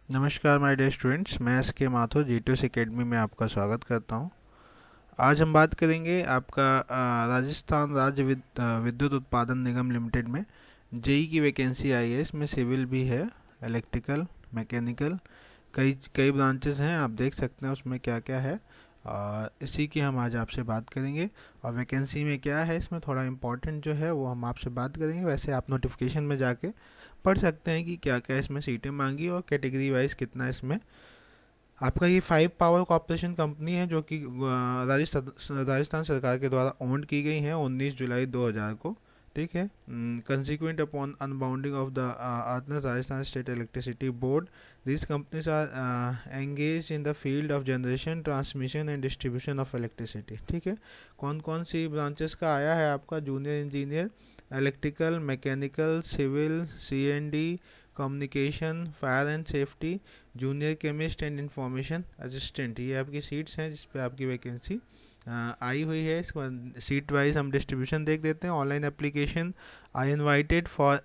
नमस्कार my dear students, मैं S के माथुर जी2एस एकेडमी में आपका स्वागत करता हूं। आज हम बात करेंगे आपका राजस्थान राज्य विद्युत उत्पादन निगम लिमिटेड में जेई की वैकेंसी आई है। इसमें सिविल भी है, इलेक्ट्रिकल, मैकेनिकल, कई कई ब्रांचेस हैं। आप देख सकते हैं उसमें क्या क्या है। इसी की हम आज आपसे बात करेंगे। और वैकेंसी में क्या है, इसमें थोड़ा इम्पोर्टेंट जो है वो हम आपसे बात करेंगे। वैसे आप नोटिफिकेशन में जाके पढ़ सकते हैं कि क्या क्या इसमें सीटें मांगी और कैटेगरी वाइज कितना इसमें। आपका ये 5 पावर कॉर्पोरेशन कंपनी है जो कि राजस्थान सरकार के द्वारा ओन्ड की गई है 19 जुलाई 2000 को। ठीक है। Consequent upon unbundling of the partners Rajasthan state electricity board, these companies are engaged in the field of generation, transmission and distribution of electricity। ठीक है। कौन कौन सी ब्रांचेस का आया है आपका? Junior engineer, electrical, mechanical, civil, CND, communication, fire and safety, junior chemist and information assistant. ये आपकी सीट्स हैं जिस पे आपकी वैकेंसी आई हुई है। इसके बाद सीट वाइज हम डिस्ट्रीब्यूशन देख देते हैं। Online application, I invited for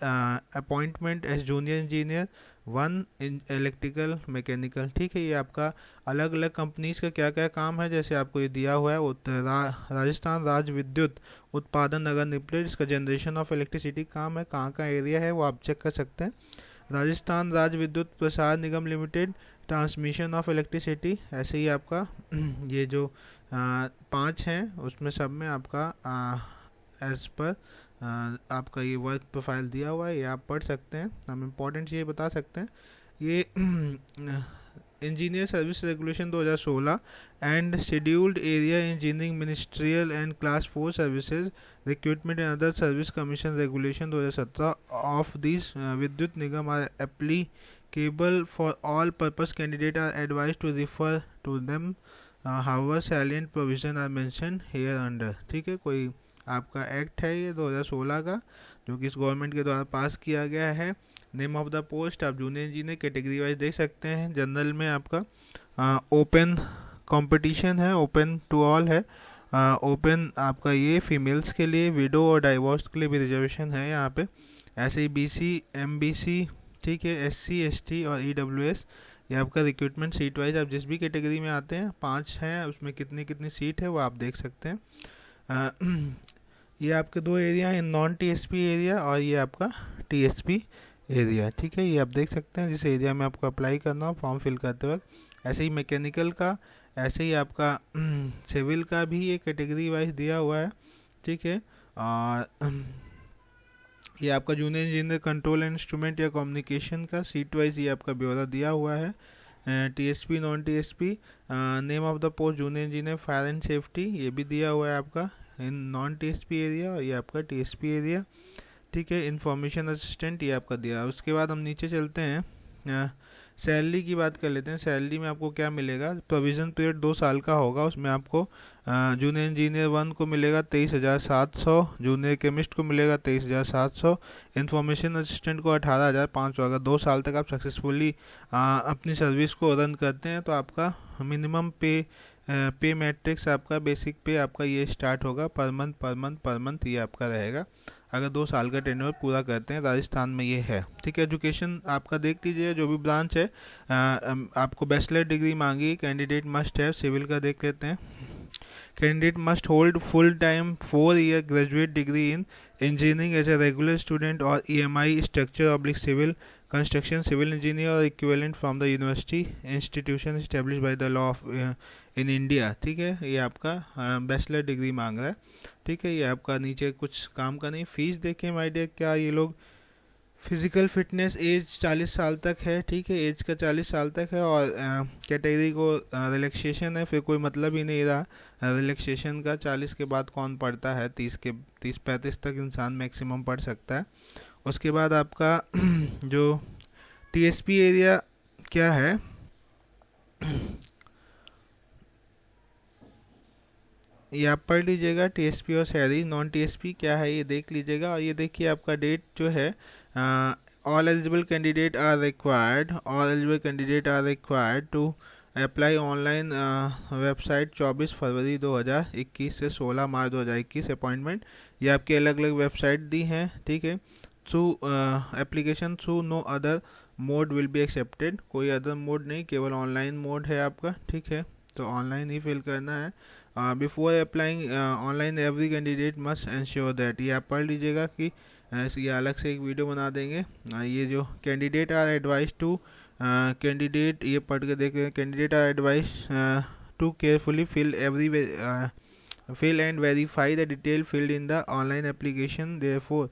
appointment as junior engineer, one in electrical mechanical. ठीक है। ये आपका अलग अलग कंपनीज का क्या क्या काम है जैसे आपको ये दिया हुआ है। राजस्थान राज्य विद्युत उत्पादन नगर लिमिटेड, इसका जनरेशन ऑफ इलेक्ट्रिसिटी काम है। कहाँ का एरिया है वो आप चेक कर सकते हैं। राजस्थान राज्य विद्युत प्रसार निगम लिमिटेड, ट्रांसमिशन ऑफ इलेक्ट्रिसिटी। ऐसे ही आपका ये जो 5 हैं उसमें सब में आपका एज पर आपका ये वर्क प्रोफाइल दिया हुआ है, ये आप पढ़ सकते हैं। हम इम्पोर्टेंट ये बता सकते हैं, ये engineer service regulation 2016 and scheduled area engineering ministerial and class 4 services recruitment and other service commission regulation 2017 of this Vidyut Nigam are applicable for all purpose. Candidate are advise to refer to them, however salient provision are mention hereunder. ठीक है। कोई आपका act है ये 2016 का जो कि इस गवर्नमेंट के द्वारा पास किया गया है। नेम ऑफ द पोस्ट आप जूनियर इंजीनियर कैटेगरी वाइज देख सकते हैं। जनरल में आपका ओपन कंपटीशन है, ओपन टू ऑल है। ओपन आपका ये फीमेल्स के लिए, विडो और डाइवोर्स के लिए भी रिजर्वेशन है यहाँ पे। ऐसे ही बीसी, एमबीसी, ठीक है, एससी, एसटी और ईडब्ल्यूएस। ये आपका रिक्रूटमेंट सीट वाइज आप जिस भी कैटेगरी में आते हैं 5 हैं, उसमें कितनी कितनी सीट है वो आप देख सकते हैं। ये आपके 2 एरिया हैं, नॉन टीएसपी एरिया और ये आपका टीएसपी एरिया। ठीक है। ये आप देख सकते हैं जिस एरिया में आपको अप्लाई करना हो फॉर्म फिल करते वक्त। ऐसे ही मैकेनिकल का, ऐसे ही आपका सिविल का भी ये कैटेगरी वाइज दिया हुआ है। ठीक है। और ये आपका junior engineer control and instrument या कम्युनिकेशन का सीट वाइज ये आपका ब्यौरा दिया हुआ है। TSP, non TSP, name of the post junior engineer fire and safety, ये भी दिया हुआ है आपका इन नॉन टीएसपी एरिया और ये आपका टीएसपी एरिया। ठीक है। इंफॉर्मेशन असिस्टेंट ये आपका दिया। उसके बाद हम नीचे चलते हैं, सैलरी की बात कर लेते हैं। सैलरी में आपको क्या मिलेगा? प्रोविज़न पीरियड 2 साल का होगा। उसमें आपको जूनियर इंजीनियर 1 को मिलेगा 23,700, जूनियर केमिस्ट को मिलेगा 23,700, इंफॉर्मेशन असिस्टेंट को 18,500। अगर 2 साल तक आप सक्सेसफुली अपनी सर्विस को रन करते हैं तो आपका मिनिमम पे मैट्रिक्स, आपका बेसिक पे आपका ये स्टार्ट होगा per month per month per month, ये आपका रहेगा अगर 2 साल का टेन्योर पूरा करते हैं। राजस्थान में ये है। ठीक है। एजुकेशन आपका देख लीजिए, जो भी ब्रांच है। आपको बैचलर डिग्री मांगी, कैंडिडेट मस्ट है। सिविल का देख लेते हैं। Candidate must hold full time 4 year graduate degree in engineering as a regular student और EMI structure oblique civil construction civil engineer और equivalent from the university institution establish by the law of in India. ठीक है। ये आपका bachelor degree मांग रहा है। ठीक है। ये आपका नीचे कुछ काम का नहीं। फीस देखें माय डियर, क्या ये लोग फिजिकल फिटनेस एज 40 साल तक है। ठीक है। एज का 40 साल तक है और कैटेगरी को रिलैक्सेशन है, फिर कोई मतलब ही नहीं रहा रिलैक्सेशन का। 40 के बाद कौन पढ़ता है? 30-35 तक इंसान मैक्सिमम पढ़ सकता है। उसके बाद आपका जो टीएसपी एरिया क्या है, ये आप पढ़ लीजिएगा। टीएसपी और सैलरी, नॉन टीएसपी क्या है ये देख लीजिएगा। और ये देखिए आपका डेट जो है, all eligible candidate are required, all eligible candidate are required to apply online website 24 फरवरी 2021 से 16 मार्च 2021 अपॉइंटमेंट। ये आपकी अलग अलग वेबसाइट दी हैं। ठीक है। Through application through no other mode will be accepted, कोई अदर मोड नहीं, केवल ऑनलाइन मोड है आपका, ठीक है, तो ऑनलाइन ही फिल करना है। Before applying online every candidate must ensure that, ये आप पढ़ लीजिएगा कि ये अलग से एक वीडियो बना देंगे। ये जो candidate are advise to candidate, ये पढ़ के देख रहे हैं, candidate are advise to carefully fill and verify the detail filled in the online application, therefore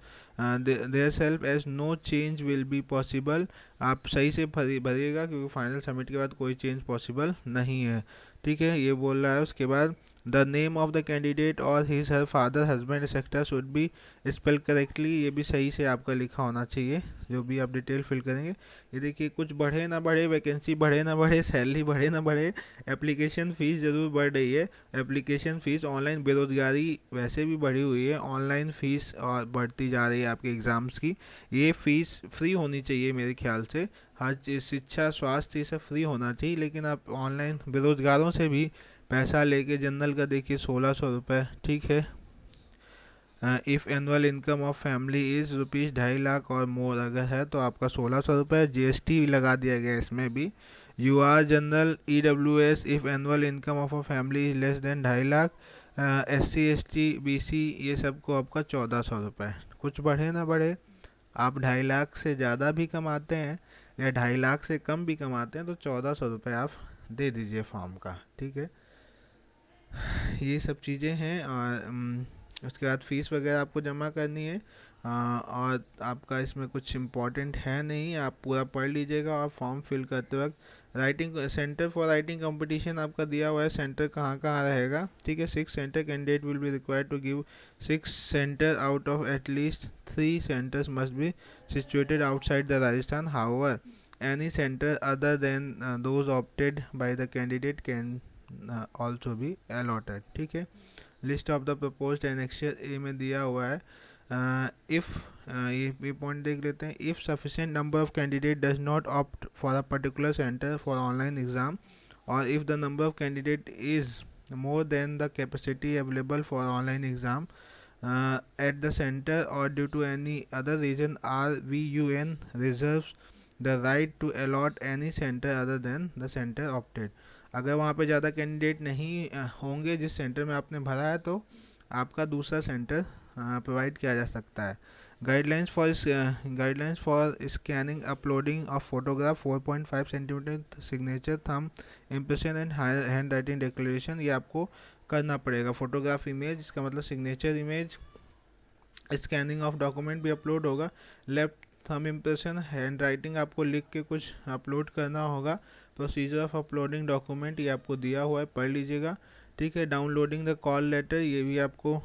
their self as no change will be possible। आप सही से भरिएगा क्योंकि फाइनल सबमिट के बाद कोई चेंज पॉसिबल नहीं है, ठीक है, ये बोल रहा है। उसके बाद the name of the candidate और his her father husband etcetera should be spell correctly, ये भी सही से आपका लिखा होना चाहिए जो भी आप डिटेल फिल करेंगे। ये देखिए, कुछ बढ़े ना बढ़े, वैकेंसी बढ़े ना बढ़े, सैलरी बढ़े ना बढ़े, एप्लीकेशन फ़ीस ज़रूर बढ़ रही है। एप्लीकेशन फ़ीस, ऑनलाइन बेरोज़गारी वैसे भी बढ़ी हुई है, ऑनलाइन फ़ीस और बढ़ती जा रही है आपके एग्ज़ाम्स की। ये फ़ीस फ्री होनी चाहिए मेरे ख्याल से, हर चीज़, शिक्षा, स्वास्थ्य, ये सब फ्री होना चाहिए, लेकिन आप ऑनलाइन बेरोज़गारों से भी पैसा लेके, जनरल का देखिए 1600 रुपये, ठीक है। If annual income of family is rupees 2.5 lakh और मोर अगर है तो आपका 1600 रुपये, जीएसटी लगा दिया गया इसमें भी। You are general EWS if annual income of a family is less than 2.5 lakh. SC ST BC ये सब को आपका 1400 रुपये। कुछ बढ़े ना बढ़े, आप 2.5 लाख से ज़्यादा भी कमाते हैं या 2.5 लाख से कम भी कमाते हैं तो 1400 रुपये आप दे दीजिए फॉर्म का, ठीक है। ये सब चीज़ें हैं। और उसके बाद फ़ीस वगैरह आपको जमा करनी है। और आपका इसमें कुछ इम्पोर्टेंट है नहीं, आप पूरा पढ़ लीजिएगा। और फॉर्म फिल करते वक्त writing centre for writing competition आपका दिया हुआ है, सेंटर कहाँ कहाँ रहेगा, ठीक है। 6 centre candidate will be required to give 6 centre out of at least 3 centres must be situated outside the Rajasthan. However any centre other than those opted by the candidate can also be allotted, ठीक है। List of the proposed annexure A में दिया हुआ है। ये point देख लेते हैं। If sufficient number of candidate does not opt for a particular centre for online exam, और if the number of candidate is more than the capacity available for online exam at the center, or due to any other reason, RVUN reserves the right to allot any center other than the center opted। अगर वहाँ पे ज़्यादा candidate नहीं होंगे जिस centre में आपने भरा है तो आपका दूसरा सेंटर प्रोवाइड किया जा सकता है। Guidelines for scanning uploading of photograph 4.5 centimetre signature thumb impression and hand writing declaration, ये आपको करना पड़ेगा। फोटोग्राफ इमेज, इसका मतलब signature image, scanning of document भी अपलोड होगा, left thumb impression, hand writing आपको लिख के कुछ अपलोड करना होगा। प्रोसीजर ऑफ अपलोडिंग डॉक्यूमेंट ये आपको दिया हुआ है, पढ़ लीजिएगा, ठीक है। डाउनलोडिंग द कॉल लेटर, ये भी आपको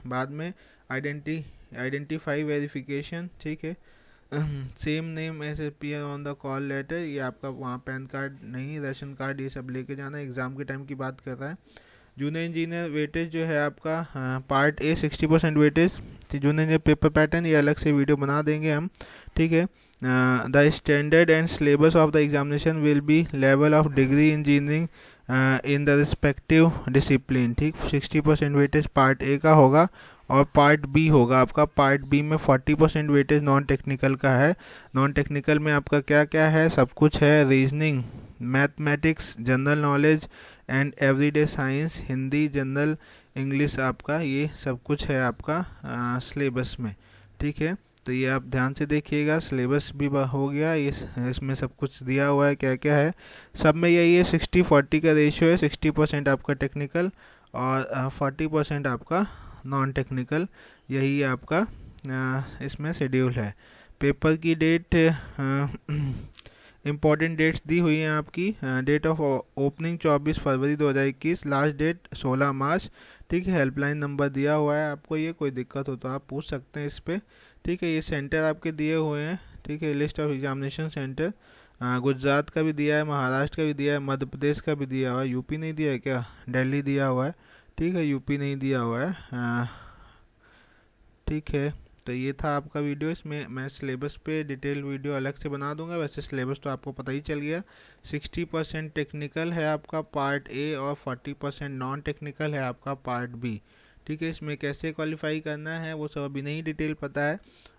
बाद में। आइडेंटिफाई वेरिफिकेशन, ठीक है। Same name as appear on the call letter, ये आपका वहाँ पैन कार्ड नहीं, राशन कार्ड, ये सब लेके जाना। एग्ज़ाम के टाइम की बात कर रहा है। जूनियर इंजीनियर वेटेज जो है आपका part A 60% weightage, junior engineer paper pattern ये अलग से वीडियो बना देंगे हम, ठीक है। The standard and syllabus of the examination will be level of degree engineering in the respective discipline, ठीक। 60% वेटेज पार्ट ए का होगा और पार्ट बी होगा आपका। पार्ट बी में 40% वेटेज नॉन टेक्निकल का है। नॉन टेक्निकल में आपका क्या क्या है, सब कुछ है। Reasoning, mathematics, general knowledge and everyday science, Hindi, general English, आपका ये सब कुछ है आपका सिलेबस में, ठीक है। तो ये आप ध्यान से देखिएगा, सिलेबस भी हो गया, इसमें सब कुछ दिया हुआ है क्या क्या है। सब में यही है, 60-40 का रेशियो है। 60% आपका टेक्निकल और 40% आपका नॉन टेक्निकल, यही आपका इसमें शेड्यूल है। पेपर की डेट, इम्पॉर्टेंट डेट्स दी हुई हैं आपकी। डेट ऑफ ओपनिंग 24 फरवरी 2021, लास्ट डेट 16 मार्च, ठीक है। हेल्पलाइन नंबर दिया हुआ है आपको, ये कोई दिक्कत हो तो आप पूछ सकते हैं इस पर, ठीक है। ये सेंटर आपके दिए हुए हैं, ठीक है। List of examination centre, Gujarat का भी दिया है, महाराष्ट्र का भी दिया है, मध्य प्रदेश का भी दिया हुआ है। यूपी नहीं दिया है क्या, दिल्ली दिया हुआ है, ठीक है। यूपी नहीं दिया हुआ है, ठीक है। तो ये था आपका वीडियो, इसमें मैं सिलेबस पे डिटेल वीडियो अलग से बना दूंगा। वैसे सिलेबस तो आपको पता ही चल गया। 60% टेक्निकल है आपका पार्ट ए और 40% नॉन टेक्निकल है आपका पार्ट बी, ठीक है। इसमें कैसे क्वालिफाई करना है वो सब अभी नहीं डिटेल पता है,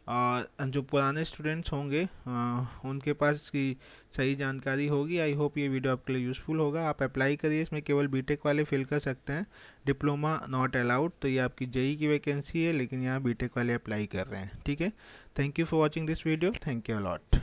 और जो पुराने स्टूडेंट्स होंगे उनके पास इसकी सही जानकारी होगी। आई होप ये वीडियो आपके लिए यूज़फुल होगा। आप अप्लाई करिए, इसमें केवल बीटेक वाले फिल कर सकते हैं, डिप्लोमा नॉट अलाउड। तो ये आपकी जेई की वैकेंसी है, लेकिन यहाँ बीटेक वाले अप्लाई कर रहे हैं। ठीक है। Thank you for watching this video. Thank you a lot.